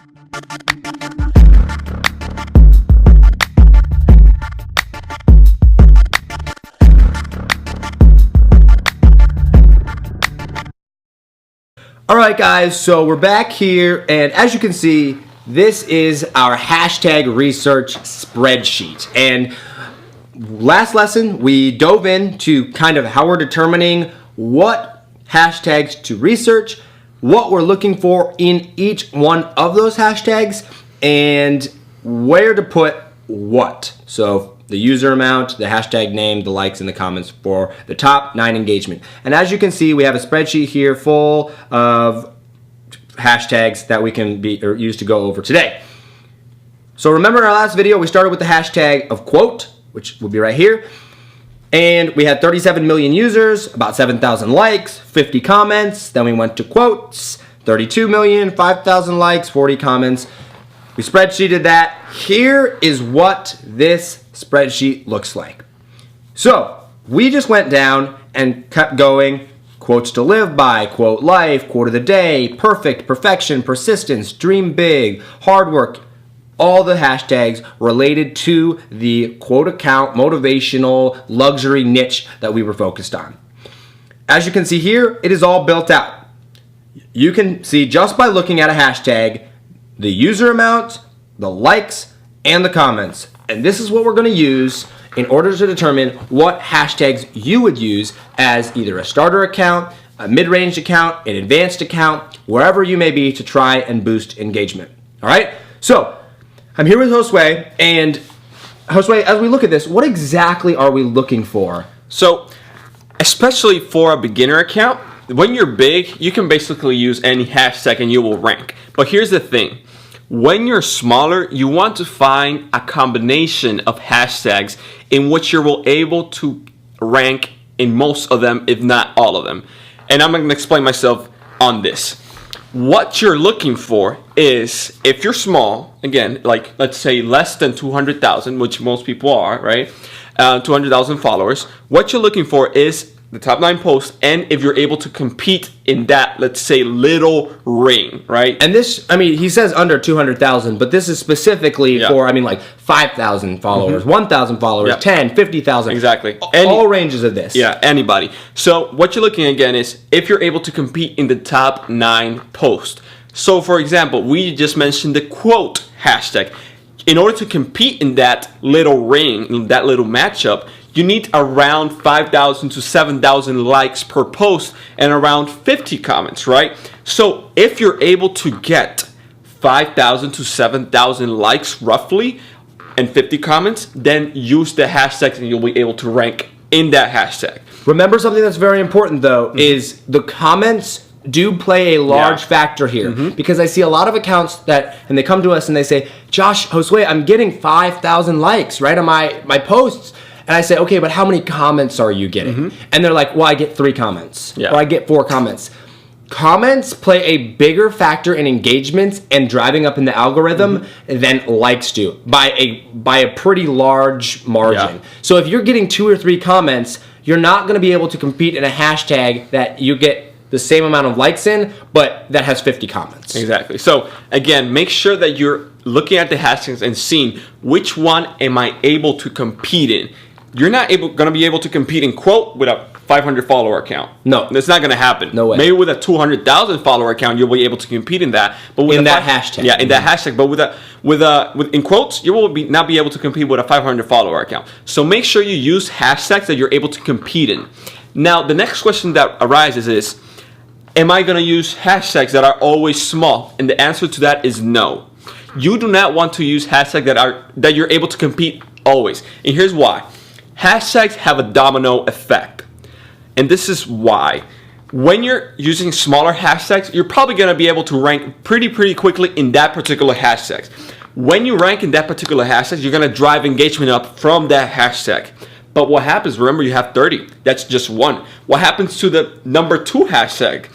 Alright guys, so we're back here, and as you can see, this is our hashtag research spreadsheet. And last lesson, we dove into kind of how we're determining what hashtags to research, what we're looking for in each one of those hashtags, and where to put what. So the user amount, the hashtag name, the likes, and the comments for the top 9 engagement. And as you can see, we have a spreadsheet here full of hashtags that we can use to go over today. So remember in our last video, we started with the hashtag of quote, which will be right here. And we had 37 million users, about 7,000 likes, 50 comments. Then we went to quotes, 32 million, 5,000 likes, 40 comments. We spreadsheeted that. Here is what this spreadsheet looks like. So we just went down and kept going. Quotes to live by, quote life, quote of the day, perfect, perfection, persistence, dream big, hard work, all the hashtags related to the quote account, motivational, luxury niche that we were focused on. As you can see here, it is all built out. You can see just by looking at a hashtag, the user amount, the likes, and the comments. And this is what we're going to use in order to determine what hashtags you would use as either a starter account, a mid-range account, an advanced account, wherever you may be to try and boost engagement. All right? So I'm here with Josue, and Josue, as we look at this, what exactly are we looking for? So, especially for a beginner account, when you're big, you can basically use any hashtag and you will rank. But here's the thing. When you're smaller, you want to find a combination of hashtags in which you're able to rank in most of them, if not all of them. And I'm going to explain myself on this. What you're looking for is, if you're small, again, like let's say less than 200,000, which most people are, right? 200,000 followers. What you're looking for is the top 9 posts, and if you're able to compete in that, let's say, little ring, right? And this, I mean, he says under 200,000, but this is specifically for, I mean, like 5,000 followers, 1,000 followers, 10, 50,000. Exactly. All ranges of this. Yeah, anybody. So what you're looking again is if you're able to compete in the top 9 posts. So for example, we just mentioned the quote hashtag. In order to compete in that little ring, in that little matchup, you need around 5,000 to 7,000 likes per post and around 50 comments, right? So if you're able to get 5,000 to 7,000 likes roughly and 50 comments, then use the hashtags and you'll be able to rank in that hashtag. Remember something that's very important though, is the comments do play a large factor here, because I see a lot of accounts that, and they come to us and they say, Josh, Josue, I'm getting 5,000 likes, right, on my posts. And I say, okay, but how many comments are you getting? And they're like, well, I get 3 comments, or I get 4 comments. Comments play a bigger factor in engagement and driving up in the algorithm than likes do by a pretty large margin. So if you're getting 2 or 3 comments, you're not going to be able to compete in a hashtag that you get the same amount of likes in, but that has 50 comments. Exactly. So again, make sure that you're looking at the hashtags and seeing which one am I able to compete in. You're not going to be able to compete in quote with a 500 follower account. No, that's not going to happen. No way. Maybe with a 200,000 follower account, you'll be able to compete in that. But with in that hashtag, in that hashtag. But with in quotes, you will not be able to compete with a 500 follower account. So make sure you use hashtags that you're able to compete in. Now, the next question that arises is, am I going to use hashtags that are always small? And the answer to that is no. You do not want to use hashtags that you're able to compete always. And here's why. Hashtags have a domino effect. And this is why. When you're using smaller hashtags, you're probably going to be able to rank pretty quickly in that particular hashtag. When you rank in that particular hashtag, you're going to drive engagement up from that hashtag. But what happens, remember you have 30. That's just one. What happens to the number 2 hashtag?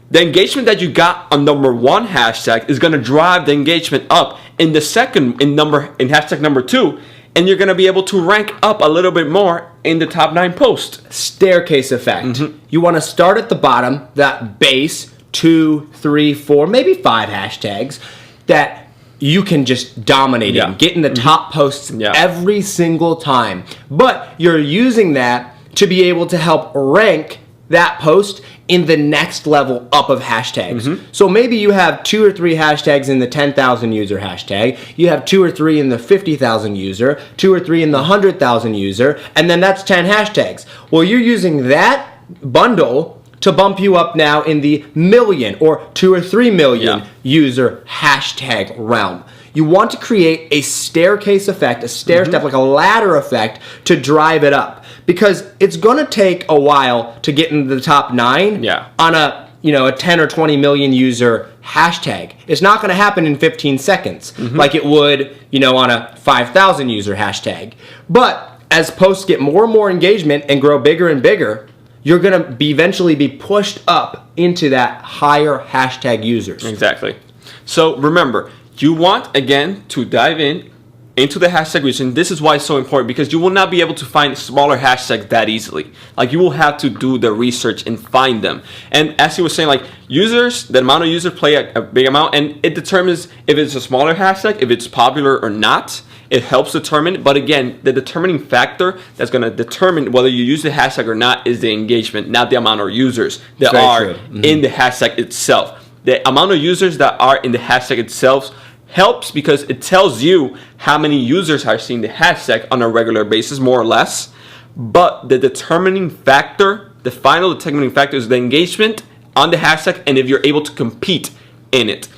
The engagement that you got on number 1 hashtag is going to drive the engagement up in the second, in hashtag number 2. And you're going to be able to rank up a little bit more in the top 9 posts. Staircase effect. You want to start at the bottom, that base, 2, 3, 4, maybe 5 hashtags that you can just dominate it and get in the top posts every single time. But you're using that to be able to help rank that post in the next level up of hashtags. So maybe you have 2 or 3 hashtags in the 10,000 user hashtag, you have 2 or 3 in the 50,000 user, 2 or 3 in the 100,000 user, and then that's 10 hashtags. Well, you're using that bundle to bump you up now in the million or 2 or 3 million user hashtag realm. You want to create a staircase effect, a stair step, like a ladder effect to drive it up. Because it's going to take a while to get into the top 9 on a 10 or 20 million user hashtag. It's not going to happen in 15 seconds like it would, on a 5,000 user hashtag. But as posts get more and more engagement and grow bigger and bigger, you're going to eventually be pushed up into that higher hashtag users. Exactly. So remember, you want, again, to dive into the hashtag region. This is why it's so important, because you will not be able to find smaller hashtags that easily. Like, you will have to do the research and find them. And as he was saying, like, users, the amount of users play a big amount, and it determines if it's a smaller hashtag, if it's popular or not. It helps determine, but again, the determining factor that's going to determine whether you use the hashtag or not is the engagement, not the amount of users that are in the hashtag itself. The amount of users that are in the hashtag itself helps because it tells you how many users are seeing the hashtag on a regular basis, more or less. But the determining factor, the final determining factor, is the engagement on the hashtag and if you're able to compete in it.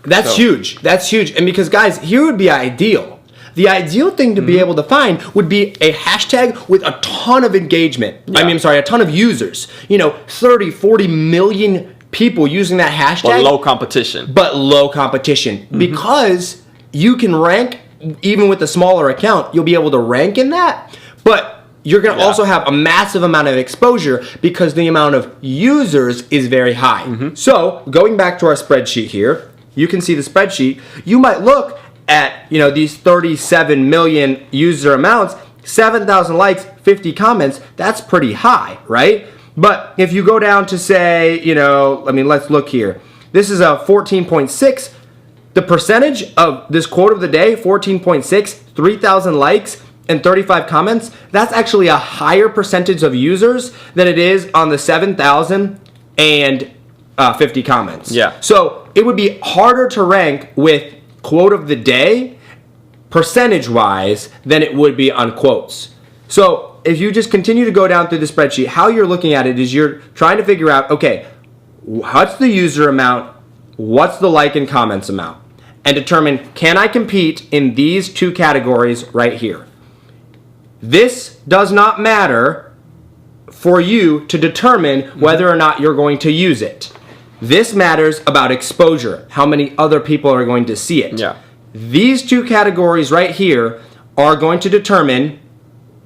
That's huge. That's huge. And because, guys, here would be ideal. The ideal thing to be able to find would be a hashtag with a ton of engagement. A ton of users. 30, 40 million people using that hashtag. But low competition. Because you can rank, even with a smaller account, you'll be able to rank in that. But you're going to also have a massive amount of exposure because the amount of users is very high. So, going back to our spreadsheet here, you can see the spreadsheet. You might look at these 37 million user amounts, 7,000 likes, 50 comments. That's pretty high, right? But if you go down to say, let's look here. This is a 14.6. The percentage of this quote of the day, 14.6, 3,000 likes and 35 comments. That's actually a higher percentage of users than it is on the 7,000 and 50 comments. So it would be harder to rank with quote of the day percentage wise than it would be on quotes. So if you just continue to go down through the spreadsheet, how you're looking at it is you're trying to figure out, okay, what's the user amount, what's the like and comments amount, and determine, can I compete in these 2 categories right here? This does not matter for you to determine whether or not you're going to use it. This matters about exposure, how many other people are going to see it. These 2 categories right here are going to determine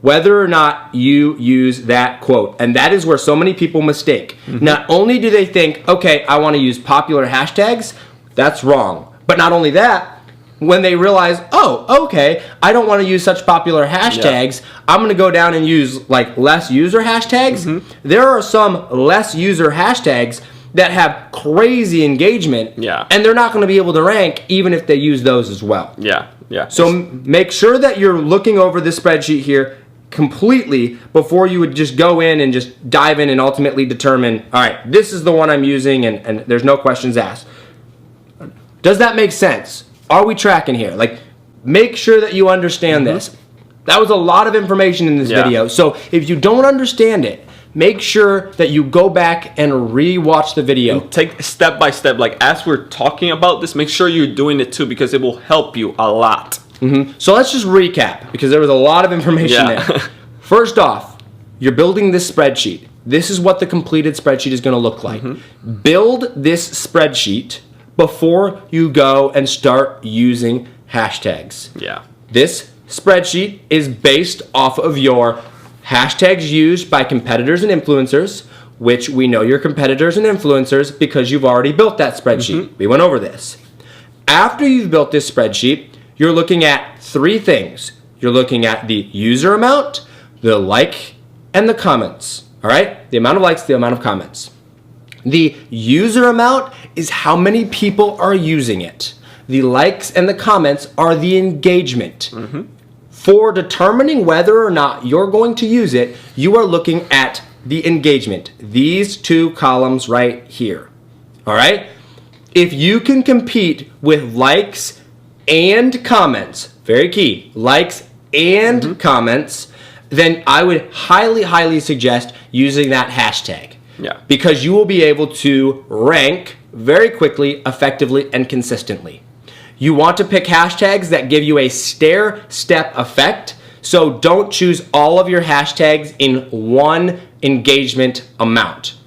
whether or not you use that quote. And that is where so many people mistake. Not only do they think, okay, I want to use popular hashtags, that's wrong. But not only that, when they realize, oh, okay, I don't want to use such popular hashtags, I'm going to go down and use like less user hashtags. There are some less user hashtags that have crazy engagement, and they're not going to be able to rank even if they use those as well. So make sure that you're looking over this spreadsheet here completely before you would just go in and just dive in and ultimately determine, all right, this is the one I'm using, and there's no questions asked. Does that make sense? Are we tracking here? Like, make sure that you understand this. That was a lot of information in this video, so if you don't understand it, make sure that you go back and re-watch the video. And take step by step. Like, as we're talking about this, make sure you're doing it too, because it will help you a lot. So let's just recap, because there was a lot of information there. First off, you're building this spreadsheet. This is what the completed spreadsheet is going to look like. Build this spreadsheet before you go and start using hashtags. This spreadsheet is based off of your hashtags used by competitors and influencers, which we know you're competitors and influencers because you've already built that spreadsheet. We went over this. After you've built this spreadsheet, you're looking at 3 things. You're looking at the user amount, the like, and the comments. All right? The amount of likes, the amount of comments. The user amount is how many people are using it. The likes and the comments are the engagement. For determining whether or not you're going to use it, you are looking at the engagement. These two columns right here. All right? If you can compete with likes and comments, very key, likes and comments, then I would highly, highly suggest using that hashtag. Yeah. Because you will be able to rank very quickly, effectively, and consistently. You want to pick hashtags that give you a stair-step effect, so don't choose all of your hashtags in one engagement amount.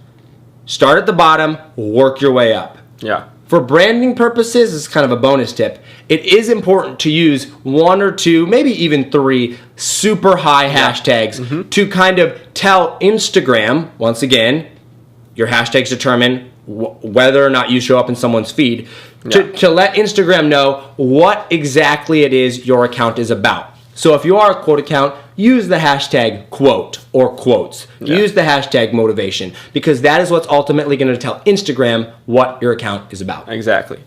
Start at the bottom, work your way up. Yeah. For branding purposes, it's kind of a bonus tip. It is important to use 1 or 2, maybe even 3 super high hashtags to kind of tell Instagram, once again, your hashtags determine whether or not you show up in someone's feed, to let Instagram know what exactly it is your account is about. So if you are a quote account, use the hashtag quote or quotes. Use the hashtag motivation, because that is what's ultimately going to tell Instagram what your account is about. Exactly.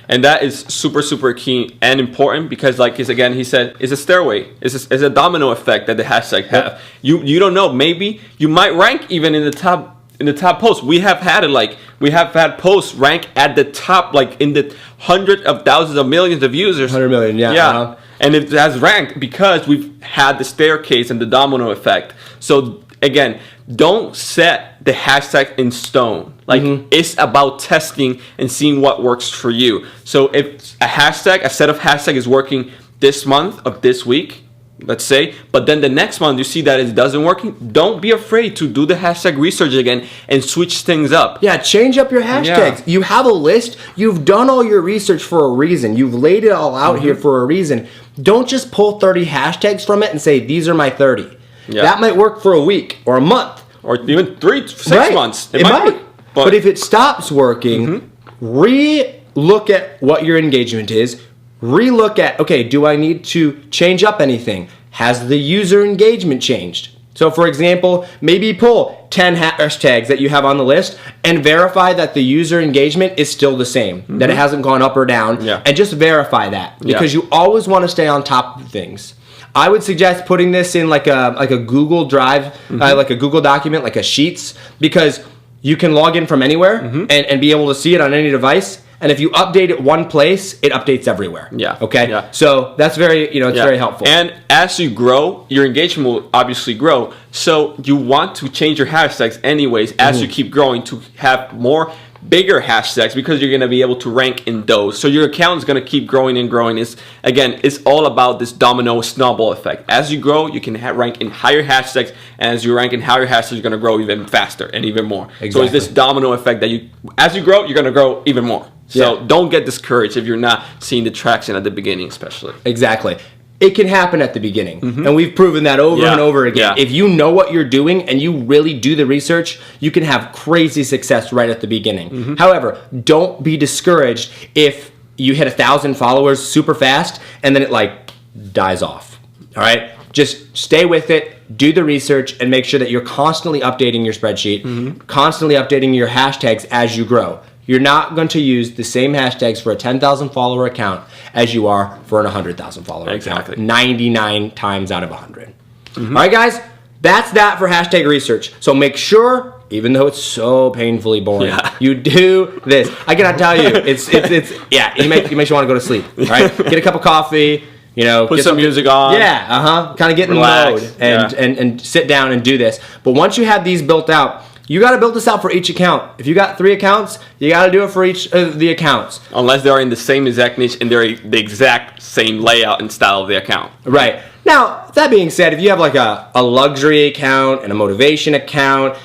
And that is super, super key and important, because like he said, it's a stairway. It's a domino effect that the hashtag have. You don't know, maybe you might rank even in the top posts. We have had posts rank at the top, like in the hundreds of thousands of millions of users. 100 million, yeah. And it has ranked because we've had the staircase and the domino effect. So again, don't set the hashtag in stone. Like it's about testing and seeing what works for you. So if a set of hashtag is working this month of this week, let's say, but then the next month you see that it doesn't work, don't be afraid to do the hashtag research again and switch things up. Yeah, change up your hashtags. You have a list. You've done all your research for a reason. You've laid it all out here for a reason. Don't just pull 30 hashtags from it and say, these are my 30. Yeah. That might work for a week or a month. Or even 6 months. It might. But if it stops working, re-look at what your engagement is. Re-look at, okay, do I need to change up anything? Has the user engagement changed? So for example, maybe pull 10 hashtags that you have on the list and verify that the user engagement is still the same, that it hasn't gone up or down, and just verify that, because you always want to stay on top of things. I would suggest putting this in like a Google Drive, like a Google document, like a Sheets, because you can log in from anywhere and be able to see it on any device. And if you update it one place, it updates everywhere. Yeah. Okay. Yeah. So that's very, it's very helpful. And as you grow, your engagement will obviously grow. So you want to change your hashtags anyways as you keep growing to have more bigger hashtags, because you're going to be able to rank in those. So your account is going to keep growing and growing. It's all about this domino snowball effect. As you grow, you can rank in higher hashtags, and as you rank in higher hashtags, you're going to grow even faster and even more. Exactly. So it's this domino effect that as you grow, you're going to grow even more. So don't get discouraged if you're not seeing the traction at the beginning, especially. Exactly. It can happen at the beginning. And we've proven that over and over again. If you know what you're doing and you really do the research, you can have crazy success right at the beginning. However, don't be discouraged if you hit 1,000 followers super fast and then it dies off. All right? Just stay with it, do the research, and make sure that you're constantly updating your spreadsheet, constantly updating your hashtags as you grow. You're not going to use the same hashtags for a 10,000 follower account as you are for an 100,000 follower account. 99 times out of 100. All right, guys, that's that for hashtag research. So make sure, even though it's so painfully boring, you do this. I cannot tell you, it makes you want to go to sleep. All right, get a cup of coffee. Put some music on. Yeah, kind of get in the mode and sit down and do this. But once you have these built out, you got to build this out for each account. If you got 3 accounts, you got to do it for each of the accounts. Unless they're in the same exact niche and they're the exact same layout and style of the account. Right. Now, that being said, if you have a luxury account and a motivation account,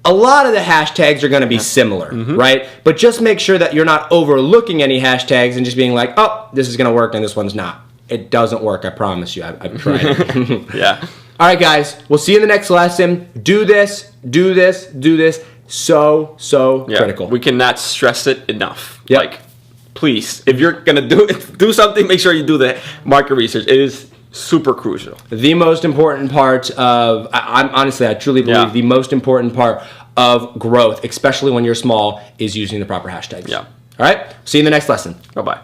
a lot of the hashtags are going to be similar, right? But just make sure that you're not overlooking any hashtags and just being like, oh, this is going to work and this one's not. It doesn't work, I promise you. I've tried it. All right, guys, we'll see you in the next lesson. Do this. So critical. We cannot stress it enough. Please, if you're going to do something, make sure you do the market research. It is super crucial. The most important part of, I truly believe the most important part of growth, especially when you're small, is using the proper hashtags. All right, see you in the next lesson. Bye-bye.